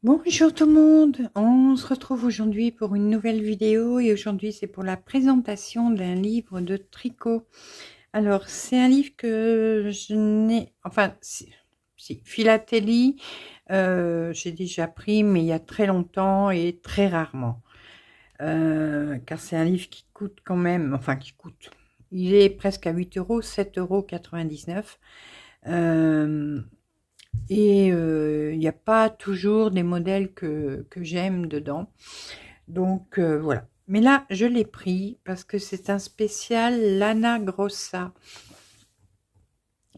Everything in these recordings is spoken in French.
Bonjour tout le monde, on se retrouve aujourd'hui pour une nouvelle vidéo et aujourd'hui c'est pour la présentation d'un livre de tricot. Alors c'est un livre que je n'ai, enfin si philatélie, j'ai déjà pris mais il y a très longtemps et très rarement. Car c'est un livre qui coûte quand même, enfin qui coûte, il est presque à 8 euros, 7,99 €. Et il n'y a pas toujours des modèles que j'aime dedans. Donc voilà. Mais là, je l'ai pris parce que c'est un spécial Lana Grossa.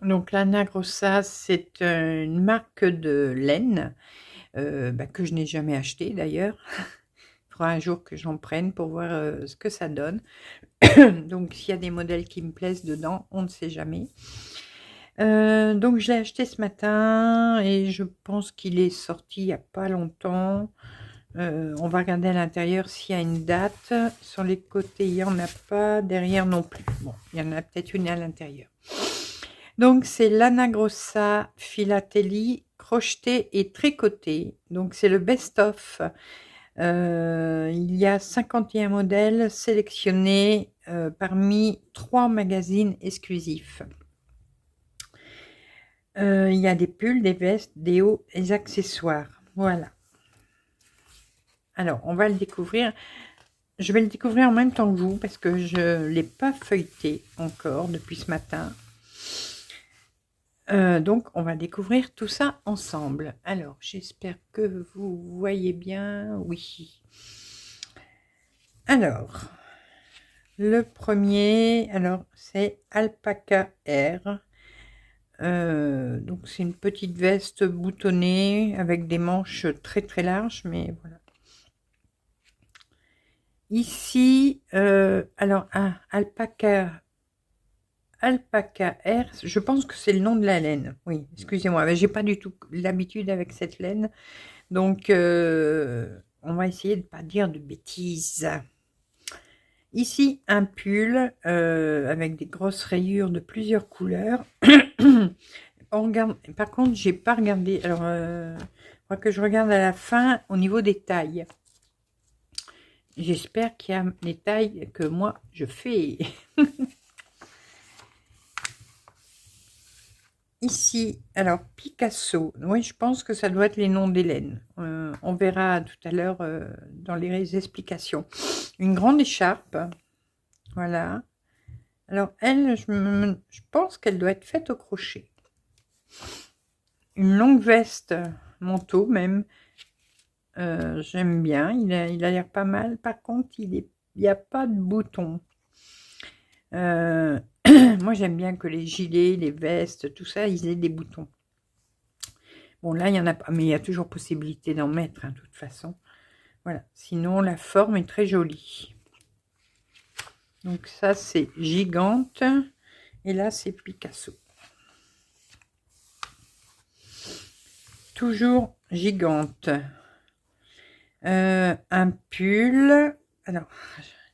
Donc Lana Grossa, c'est une marque de laine que je n'ai jamais acheté d'ailleurs. Il faudra un jour que j'en prenne pour voir ce que ça donne. Donc s'il y a des modèles qui me plaisent dedans, on ne sait jamais. Donc je l'ai acheté ce matin et je pense qu'il est sorti il n'y a pas longtemps. On va regarder à l'intérieur s'il y a une date. Sur les côtés, il n'y en a pas. Derrière non plus. Bon, il y en a peut-être une à l'intérieur. Donc c'est Lana Grossa Philatélie crocheté et tricoté. Donc c'est le best-of. Il y a 51 modèles sélectionnés parmi 3 magazines exclusifs. Il y a des pulls, des vestes, des hauts et des accessoires. Voilà. Alors, on va le découvrir. Je vais le découvrir en même temps que vous parce que je ne l'ai pas feuilleté encore depuis ce matin. Donc, on va découvrir tout ça ensemble. Alors, j'espère que vous voyez bien. Oui. Alors, le premier, alors c'est Alpaca Air. Donc c'est une petite veste boutonnée avec des manches très très larges, mais voilà. Ici, alors Alpaca Air, je pense que c'est le nom de la laine. Oui, excusez-moi, mais j'ai pas du tout l'habitude avec cette laine, donc on va essayer de pas dire de bêtises. Ici, un pull avec des grosses rayures de plusieurs couleurs. On regarde, par contre, j'ai pas regardé. Alors, je crois que je regarde à la fin au niveau des tailles. J'espère qu'il y a les tailles que moi je fais. Ici, alors Picasso. Oui, je pense que ça doit être les noms d'Hélène. On verra tout à l'heure dans les explications. Une grande écharpe. Voilà. Alors, elle, je pense qu'elle doit être faite au crochet. Une longue veste, manteau même. J'aime bien, il a l'air pas mal. Par contre, il n'y a pas de boutons. Moi, j'aime bien que les gilets, les vestes, tout ça, ils aient des boutons. Bon, là, il n'y en a pas, mais il y a toujours possibilité d'en mettre, hein, de toute façon. Voilà, sinon, la forme est très jolie. Donc ça, c'est Gigante. Et là, c'est Picasso. Toujours Gigante. Un pull. Alors,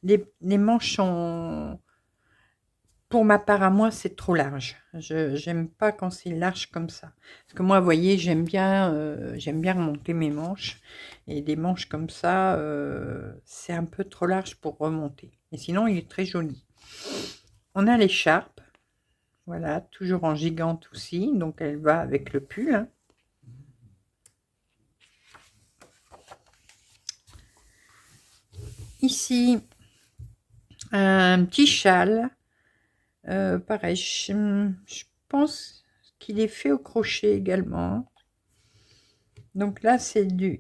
les manches sont... Pour ma part, à moi, c'est trop large. J'aime pas quand c'est large comme ça. Parce que moi, vous voyez, j'aime bien remonter mes manches. Et des manches comme ça, c'est un peu trop large pour remonter. Et sinon, il est très joli. On a l'écharpe. Voilà, toujours en Gigante aussi. Donc, elle va avec le pull. Hein. Ici, un petit châle. Pareil, je pense qu'il est fait au crochet également. Donc là, c'est du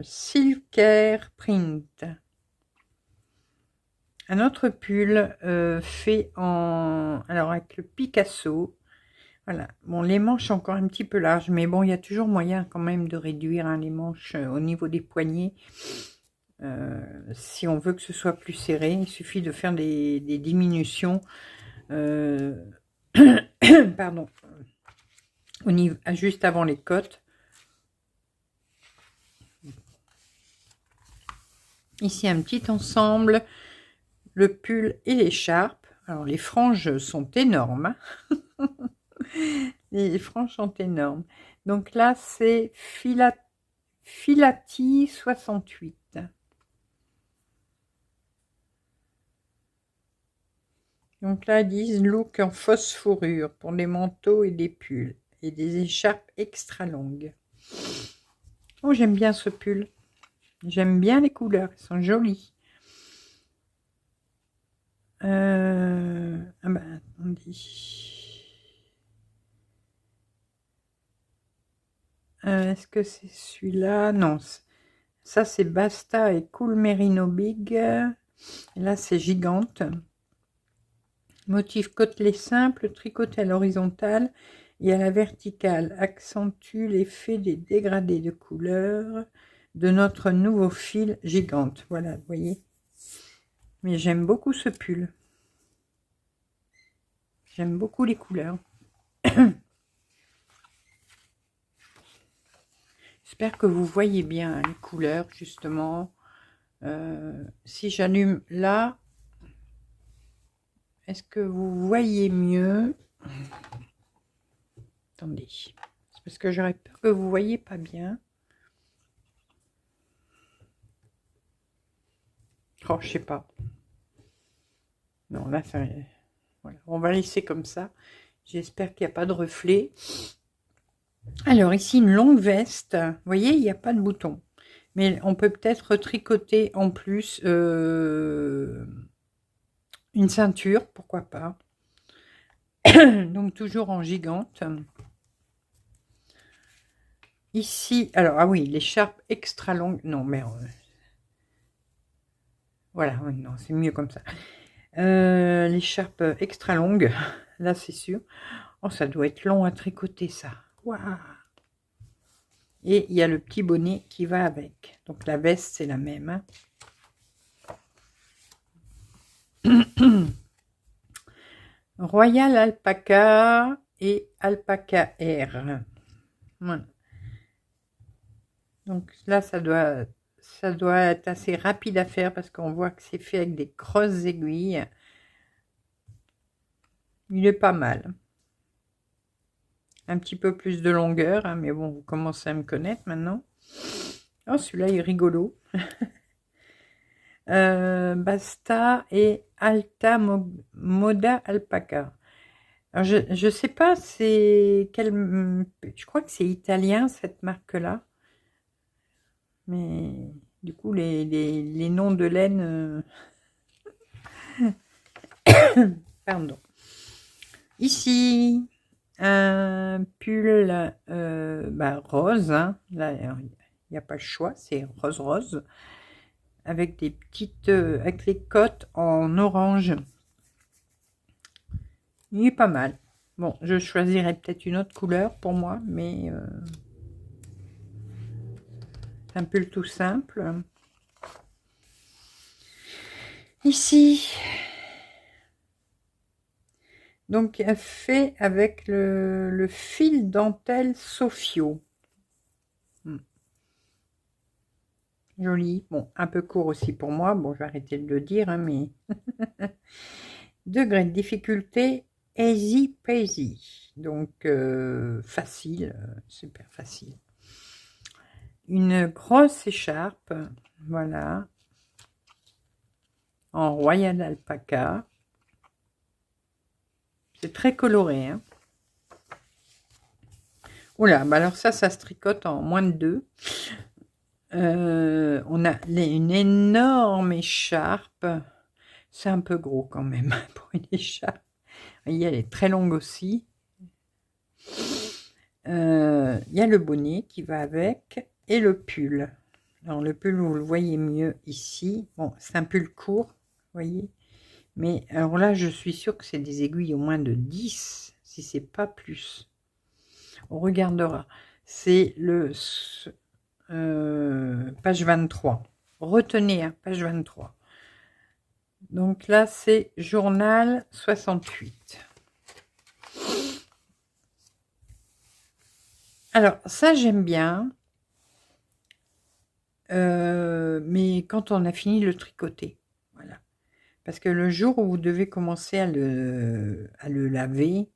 Silker Print. Un autre pull fait en... Alors, avec le Picasso. Voilà. Bon, les manches sont encore un petit peu larges, mais bon, il y a toujours moyen quand même de réduire hein, les manches au niveau des poignets. Si on veut que ce soit plus serré, il suffit de faire des diminutions pardon, au niveau, juste avant les côtes. Ici, un petit ensemble, le pull et l'écharpe. Alors, les franges sont énormes. Les franges sont énormes. Donc là, c'est Filati 68. Donc là, ils disent look en fausse fourrure pour des manteaux et des pulls et des écharpes extra longues. Oh, j'aime bien ce pull. J'aime bien les couleurs, elles sont jolies. Ah ben, attendez. Est-ce que c'est celui-là? Non, ça c'est Basta et Cool Merino Big. Et là c'est Gigante. Motif côtelé simple, tricoté à l'horizontale et à la verticale. Accentue l'effet des dégradés de couleurs de notre nouveau fil Gigante. Voilà, vous voyez. Mais j'aime beaucoup ce pull. J'aime beaucoup les couleurs. J'espère que vous voyez bien les couleurs, justement. Si j'allume là, est-ce que vous voyez mieux? Attendez. C'est parce que j'aurais peur que vous voyez pas bien. Oh, je sais pas. Non, là, ça... Voilà. On va laisser comme ça. J'espère qu'il n'y a pas de reflet. Alors, ici, une longue veste. Vous voyez, il n'y a pas de bouton. Mais on peut peut-être tricoter en plus une ceinture, pourquoi pas. Donc, toujours en Gigante. Ici, alors, ah oui, l'écharpe extra longue. Non, mais... voilà, non, c'est mieux comme ça. L'écharpe extra longue, là, c'est sûr. Oh, ça doit être long à tricoter, ça. Waouh! Et il y a le petit bonnet qui va avec. Donc, la veste, c'est la même. Hein. Royal Alpaca et Alpaca Air. Voilà. Donc là, ça doit être assez rapide à faire parce qu'on voit que c'est fait avec des grosses aiguilles. Il est pas mal. Un petit peu plus de longueur, hein, mais bon, vous commencez à me connaître maintenant. Oh, celui-là est rigolo. Basta et Alta Moda Alpaca. Alors, je sais pas, c'est quel... Je crois que c'est italien, cette marque-là. Mais du coup, les noms de laine... Pardon. Ici, un pull rose. Hein. Là, il n'y a pas le choix, c'est rose-rose. Avec des petites... avec les côtes en orange. Il est pas mal. Bon, je choisirais peut-être une autre couleur pour moi, mais... c'est un pull tout simple. Ici... Donc, fait avec le fil dentelle Sofio. Joli. Bon, un peu court aussi pour moi. Bon, je vais arrêter de le dire, hein, mais... Degré de difficulté, easy peasy. Donc, facile, super facile. Une grosse écharpe, voilà. En Royal Alpaca. C'est très coloré, hein. Oula, bah alors ça se tricote en moins de 2. On a une énorme écharpe. C'est un peu gros quand même pour une écharpe. Vous voyez, elle est très longue aussi. Il y a le bonnet qui va avec et le pull. Alors le pull, vous le voyez mieux ici. Bon, c'est un pull court, vous voyez. Mais alors là, je suis sûre que c'est des aiguilles au moins de 10, si c'est pas plus. On regardera. C'est le page 23. Retenez, hein, page 23. Donc là, c'est journal 68. Alors, ça, j'aime bien. Mais quand on a fini le tricoter. Voilà. Parce que le jour où vous devez commencer à le laver,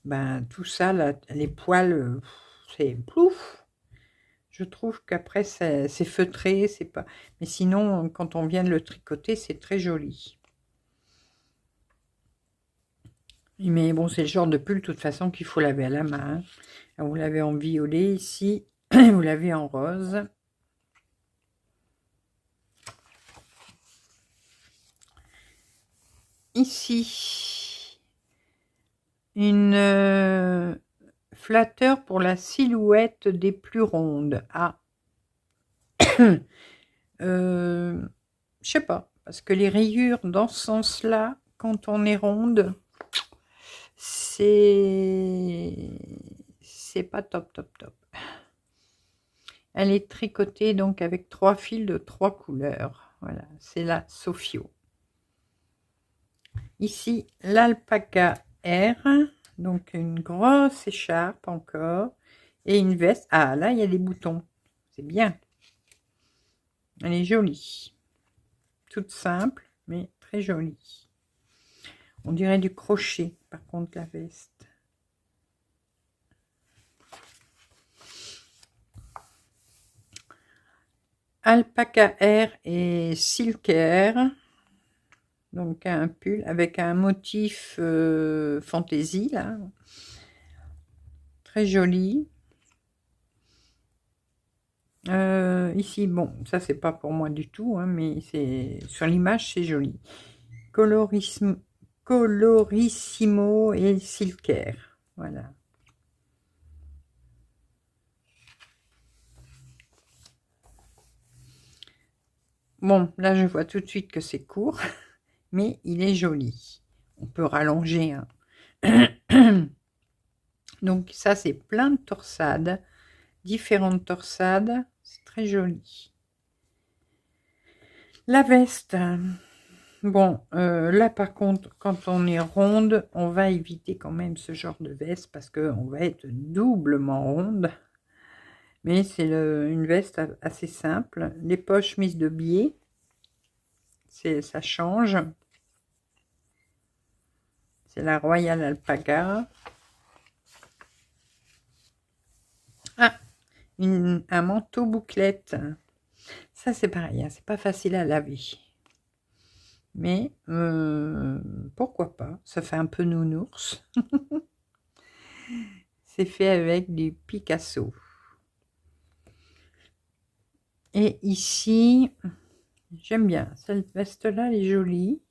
ben, tout ça, là, les poils, c'est plouf. Je trouve qu'après, c'est feutré, c'est pas... Mais sinon, quand on vient de le tricoter, c'est très joli. Mais bon, c'est le genre de pull, de toute façon, qu'il faut laver à la main. Vous l'avez en violet ici, vous l'avez en rose. Ici, une flatteur pour la silhouette des plus rondes. Ah, je sais pas, parce que les rayures dans ce sens-là, quand on est ronde, c'est pas top, top, top. Elle est tricotée donc avec 3 fils de 3 couleurs. Voilà, c'est la Sofio. Ici, l'alpaca R, donc une grosse écharpe encore, et une veste. Ah, là, il y a des boutons. C'est bien. Elle est jolie. Toute simple, mais très jolie. On dirait du crochet, par contre, la veste. Alpaca R et Silk Air. Donc un pull avec un motif fantaisie là, très joli. Ici, bon, ça c'est pas pour moi du tout, hein, mais c'est sur l'image c'est joli. Colorissimo et Silkair, voilà. Bon, là je vois tout de suite que c'est court, mais il est joli. On peut rallonger, hein. Donc ça c'est plein de torsades, différentes torsades, c'est très joli. La veste, bon, là par contre, quand on est ronde, on va éviter quand même ce genre de veste parce qu'on va être doublement ronde. Mais c'est une veste assez simple. Les poches mises de biais, ça change. C'est la Royal Alpaca. Ah, un manteau bouclette. Ça c'est pareil, hein, c'est pas facile à laver. Mais pourquoi pas, ça fait un peu nounours. C'est fait avec du Picasso. Et ici, j'aime bien, cette veste-là, elle est jolie.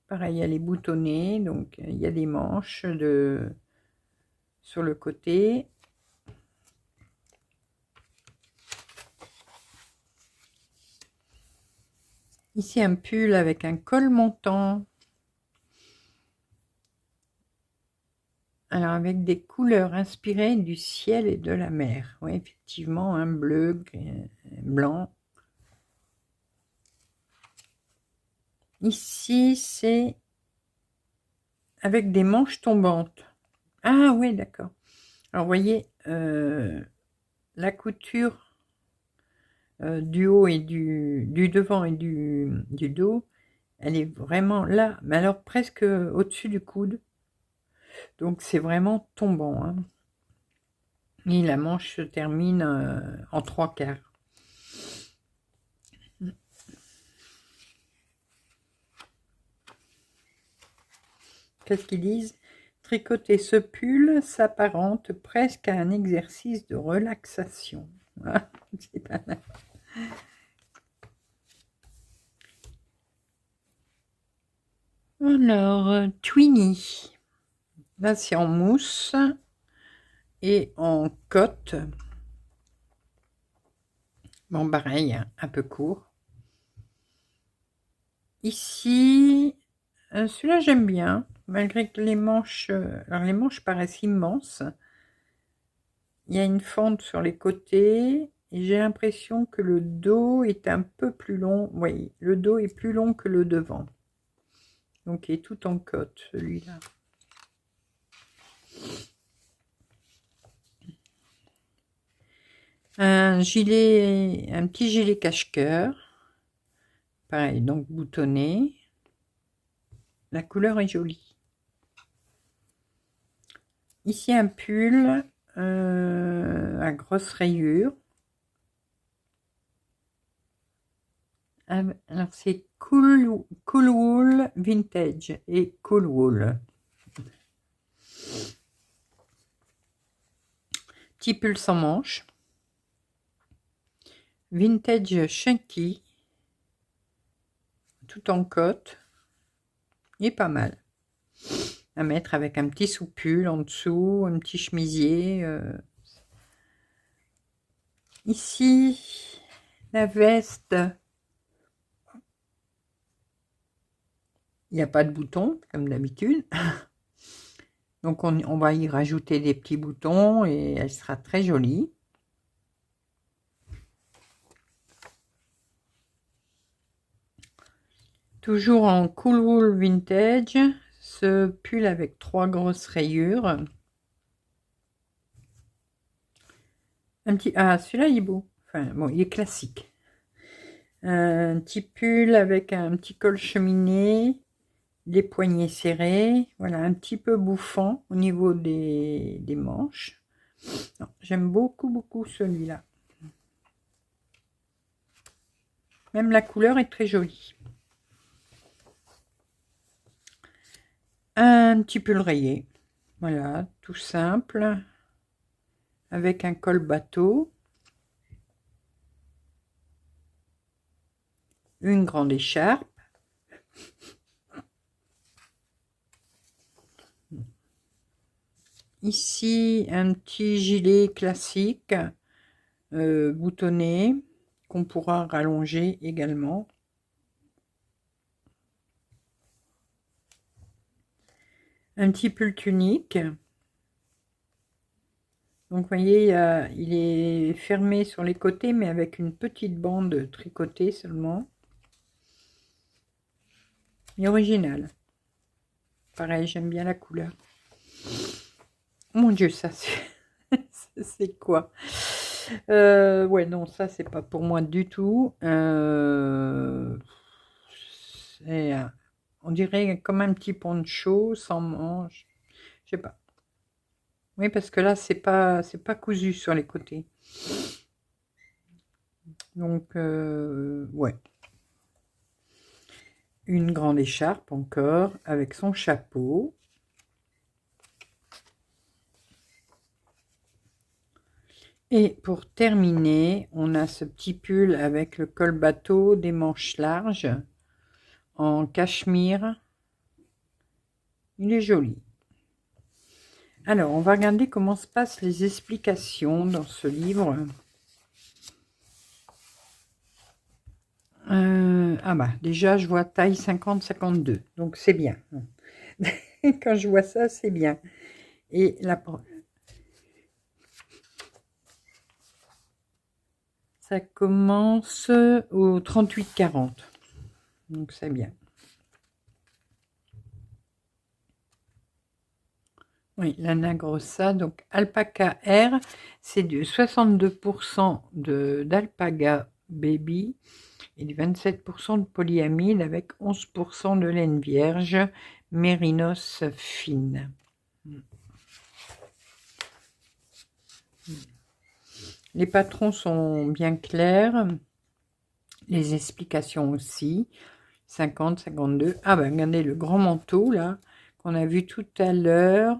Pareil, elle est boutonnée, donc il y a des manches sur le côté. Ici, un pull avec un col montant. Alors, avec des couleurs inspirées du ciel et de la mer. Oui, effectivement, un bleu, blanc. Ici, c'est avec des manches tombantes. Ah oui, d'accord. Alors, vous voyez, la couture du haut et du devant et du dos, elle est vraiment là, mais alors presque au-dessus du coude. Donc, c'est vraiment tombant, hein. Et la manche se termine en 3/4. Qu'est-ce qu'ils disent? Tricoter ce pull s'apparente presque à un exercice de relaxation. Ah, c'est pas mal. Alors, Twinny. Là, c'est en mousse et en cotte. Bon, pareil, un peu court. Ici, celui-là, j'aime bien. Malgré que les manches, alors les manches paraissent immenses. Il y a une fente sur les côtés et j'ai l'impression que le dos est un peu plus long. Oui, le dos est plus long que le devant. Donc, il est tout en cotte, celui-là. Un gilet, un petit gilet cache-cœur. Pareil, donc boutonné. La couleur est jolie. Ici, un pull à grosse rayure. Alors c'est Cool Wool Vintage et Cool Wool. Petit pull sans manches. Vintage chunky. Tout en cotte. Il est pas mal. À mettre avec un petit sous-pull en dessous, un petit chemisier. Ici, la veste. Il n'y a pas de boutons, comme d'habitude. Donc, on va y rajouter des petits boutons et elle sera très jolie. Toujours en Cool Wool Vintage. Ce pull avec 3 grosses rayures. Un petit... Ah, celui-là, il est beau. Enfin, bon, il est classique. Un petit pull avec un petit col cheminé. Des poignets serrés, voilà, un petit peu bouffant au niveau des manches. J'aime beaucoup celui-là. Même la couleur est très jolie. Un petit pull rayé, voilà, tout simple, avec un col bateau. Une grande écharpe. Ici, un petit gilet classique, boutonné, qu'on pourra rallonger également. Un petit pull tunique. Donc, vous voyez, il est fermé sur les côtés, mais avec une petite bande tricotée seulement. Et original. Pareil, j'aime bien la couleur. Mon Dieu, ça c'est quoi? Ouais, non, ça c'est pas pour moi du tout. On dirait comme un petit poncho sans manches. Je sais pas. Oui, parce que là c'est pas cousu sur les côtés. Donc ouais. Une grande écharpe encore avec son chapeau. Et pour terminer, on a ce petit pull avec le col bateau, des manches larges, en cachemire. Il est joli. Alors, on va regarder comment se passent les explications dans ce livre. Ah bah, déjà, je vois taille 50-52, donc c'est bien. Quand je vois ça, c'est bien. Et la... Ça commence au 38-40. Donc c'est bien. Oui, Lana Grossa, donc Alpaca R, c'est du 62% d'Alpaga Baby et du 27% de polyamide avec 11% de laine vierge, mérinos fine. Les patrons sont bien clairs, les explications aussi, 50, 52. Ah ben regardez le grand manteau là, qu'on a vu tout à l'heure,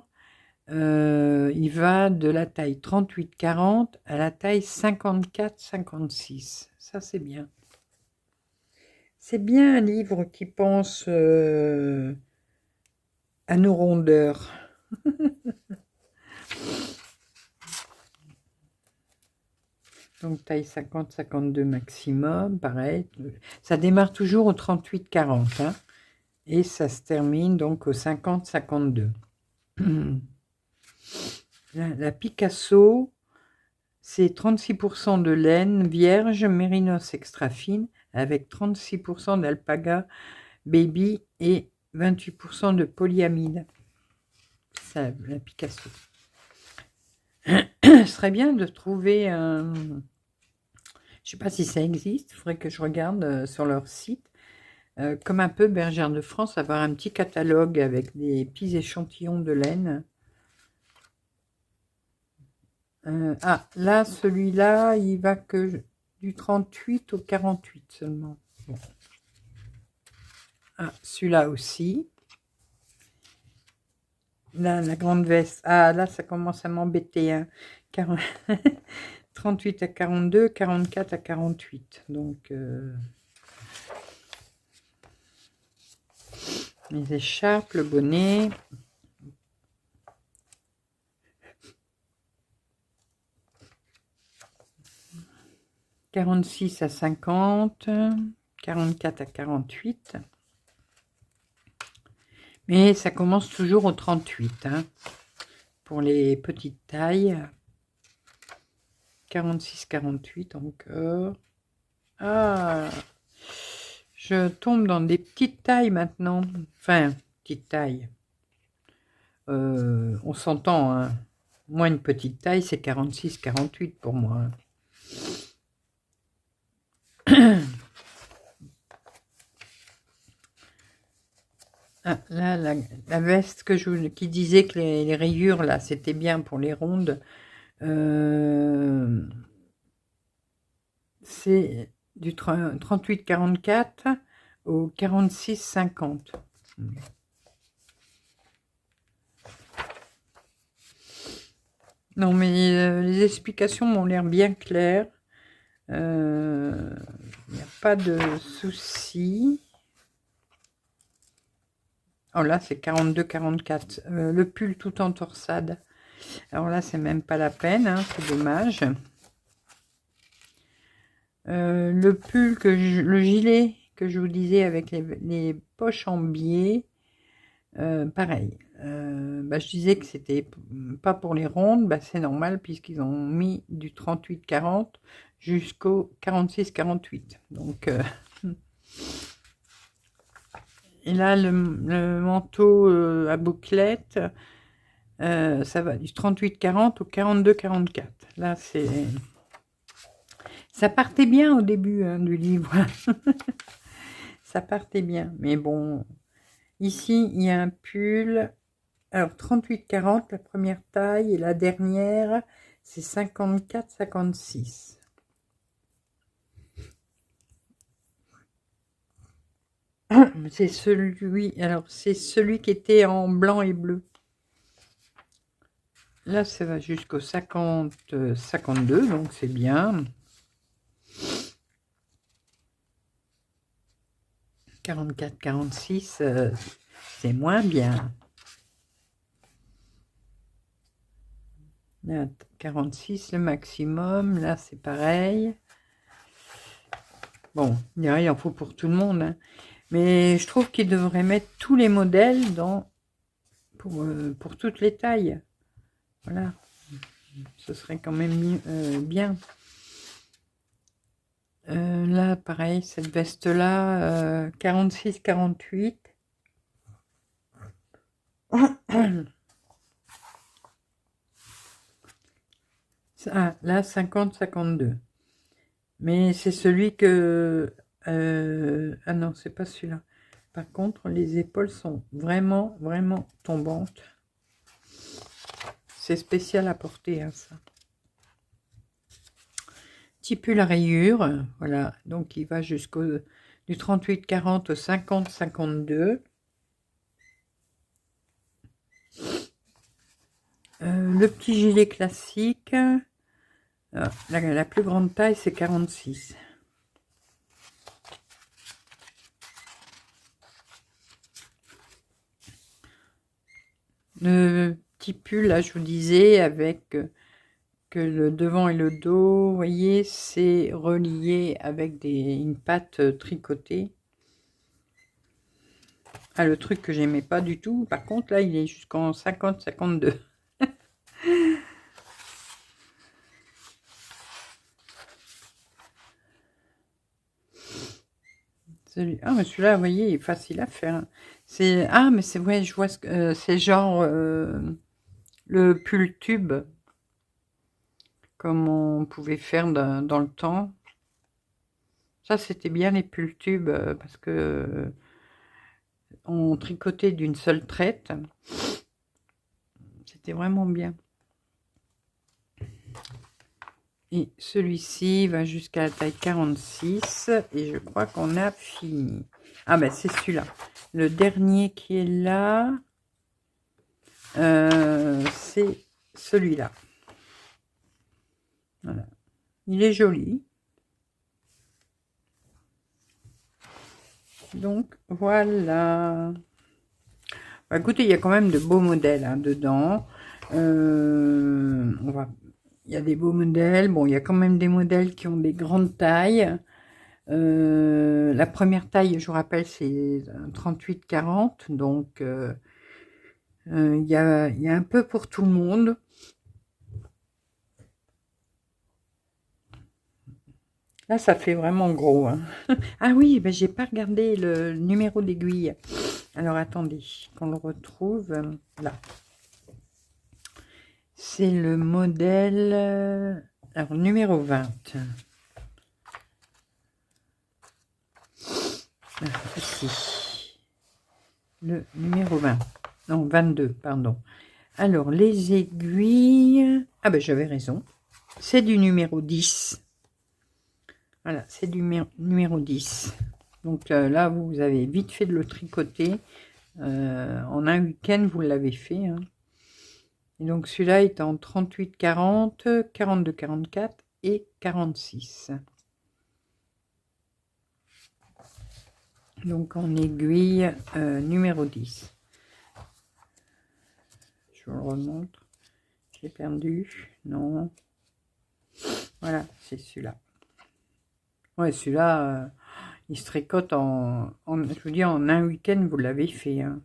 il va de la taille 38-40 à la taille 54-56. Ça c'est bien. C'est bien un livre qui pense à nos rondeurs. Donc taille 50-52 maximum, pareil. Ça démarre toujours au 38-40. Hein, et ça se termine donc au 50-52. La Picasso, c'est 36% de laine vierge, mérinos extra fine, avec 36% d'alpaga baby et 28% de polyamide. Ça, la Picasso. Ce serait bien de trouver un... Je sais pas si ça existe, il faudrait que je regarde sur leur site. Comme un peu Bergère de France, avoir un petit catalogue avec des petits échantillons de laine. Ah, là, celui-là, il va que du 38 au 48 seulement. Bon. Ah, celui-là aussi. Là, la grande veste. Ah, là, ça commence à m'embêter. Hein. 38 à 42, 44 à 48. Donc, les écharpes, le bonnet. « 46 à 50, 44 à 48. Mais ça commence toujours au 38, hein, pour les petites tailles. 46, 48 encore. Ah, je tombe dans des petites tailles maintenant. Enfin, petites tailles. On s'entend, hein. Moi, une petite taille, c'est 46, 48 pour moi. Ah, là, la veste qui disait que les rayures, là, c'était bien pour les rondes. C'est du 38-44 au 46-50. Non, mais les explications m'ont l'air bien claires. Il n'y a pas de souci. Oh là, c'est 42-44. Le pull tout en torsade. Alors là, c'est même pas la peine, hein, c'est dommage. Le pull, le gilet que je vous disais avec les poches en biais, pareil. Je disais que c'était pas pour les rondes, c'est normal puisqu'ils ont mis du 38-40 jusqu'au 46-48. Donc, et là, le manteau à bouclette, ça va du 38-40 au 42-44. Là, c'est... Ça partait bien au début hein, du livre. Ça partait bien. Mais bon, ici, il y a un pull. Alors, 38-40, la première taille. Et la dernière, c'est 54-56. C'est celui... Alors, c'est celui qui était en blanc et bleu. Là, ça va jusqu'au 50-52, donc c'est bien. 44-46, c'est moins bien. Là, 46 le maximum, là c'est pareil. Bon, il en faut pour tout le monde, hein. Mais je trouve qu'ils devraient mettre tous les modèles pour toutes les tailles. Voilà, ce serait quand même bien. Là, pareil, cette veste-là, 46-48. Ah, là, 50-52. Mais c'est celui que... ah non, c'est pas celui-là. Par contre, les épaules sont vraiment, vraiment tombantes. C'est spécial à porter, hein, ça. Petit pull à rayures, voilà. Donc, il va jusqu'au du 38-40 au 50-52. Le petit gilet classique, la plus grande taille, c'est 46. Le petit pull, là, je vous disais, avec que le devant et le dos, vous voyez, c'est relié avec une patte tricotée. Ah, le truc que j'aimais pas du tout, par contre, là, il est jusqu'en 50-52. Ah, mais celui-là, vous voyez, il est facile à faire. Ah, mais c'est vrai, je vois c'est genre le pull tube, comme on pouvait faire dans le temps. Ça, c'était bien les pulls tubes, parce que on tricotait d'une seule traite. C'était vraiment bien. Et celui-ci va jusqu'à la taille 46. Et je crois qu'on a fini. Ah ben c'est celui-là. Le dernier qui est là, c'est celui-là. Voilà. Il est joli. Donc voilà. Bah, écoutez, il y a quand même de beaux modèles hein, dedans. Il y a des beaux modèles. Bon, il y a quand même des modèles qui ont des grandes tailles. La première taille, je vous rappelle, c'est un 38-40. Donc, il y a un peu pour tout le monde. Là, ça fait vraiment gros. Hein. Ah oui, ben, j'ai pas regardé le numéro d'aiguille. Alors, attendez, qu'on le retrouve. Là. C'est le modèle... alors, numéro 20. Ici. Le numéro 20. Non, 22, pardon. Alors, les aiguilles... ah ben, j'avais raison. C'est du numéro 10. Voilà, c'est du numéro 10. Donc là, vous avez vite fait de le tricoter. En un week-end, vous l'avez fait. Hein. Et donc celui-là est en 38-40, 42-44 et 46. Donc en aiguille numéro 10. Je vous le remontre. J'ai perdu. Non. Voilà, c'est celui-là. Ouais, celui-là, il se tricote je vous dis, en un week-end, vous l'avez fait. Hein.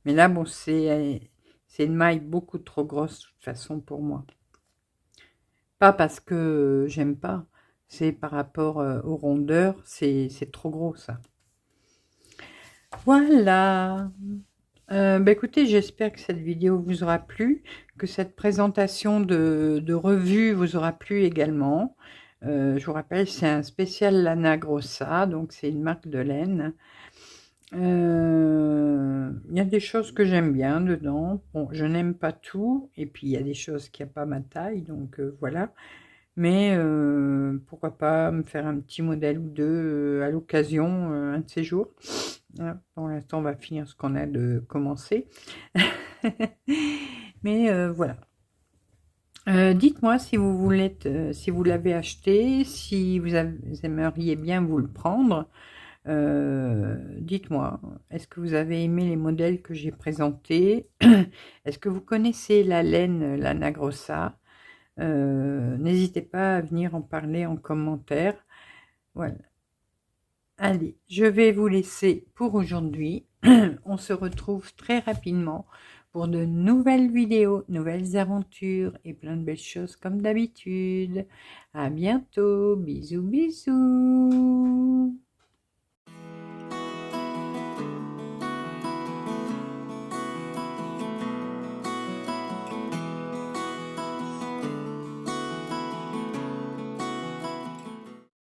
Mais là, bon, c'est une maille beaucoup trop grosse, de toute façon, pour moi. Pas parce que j'aime pas, c'est par rapport aux rondeurs, c'est trop gros, ça. Voilà. Bah écoutez, j'espère que cette vidéo vous aura plu, que cette présentation de revue vous aura plu également. Je vous rappelle, c'est un spécial Lana Grossa, donc c'est une marque de laine. Il y a des choses que j'aime bien dedans. Bon, je n'aime pas tout, et puis il y a des choses qui n'ont pas ma taille, donc voilà. Mais pourquoi pas me faire un petit modèle ou deux à l'occasion, un de ces jours. Voilà. Pour l'instant, on va finir ce qu'on a de commencer. Mais voilà. Dites-moi si vous voulez, si vous l'avez acheté, si vous aimeriez bien vous le prendre. Dites-moi, est-ce que vous avez aimé les modèles que j'ai présentés? Est-ce que vous connaissez la laine Lana Grossa? N'hésitez pas à venir en parler en commentaire. Voilà. Allez, je vais vous laisser pour aujourd'hui. On se retrouve très rapidement pour de nouvelles vidéos, nouvelles aventures et plein de belles choses comme d'habitude. À bientôt. Bisous, bisous.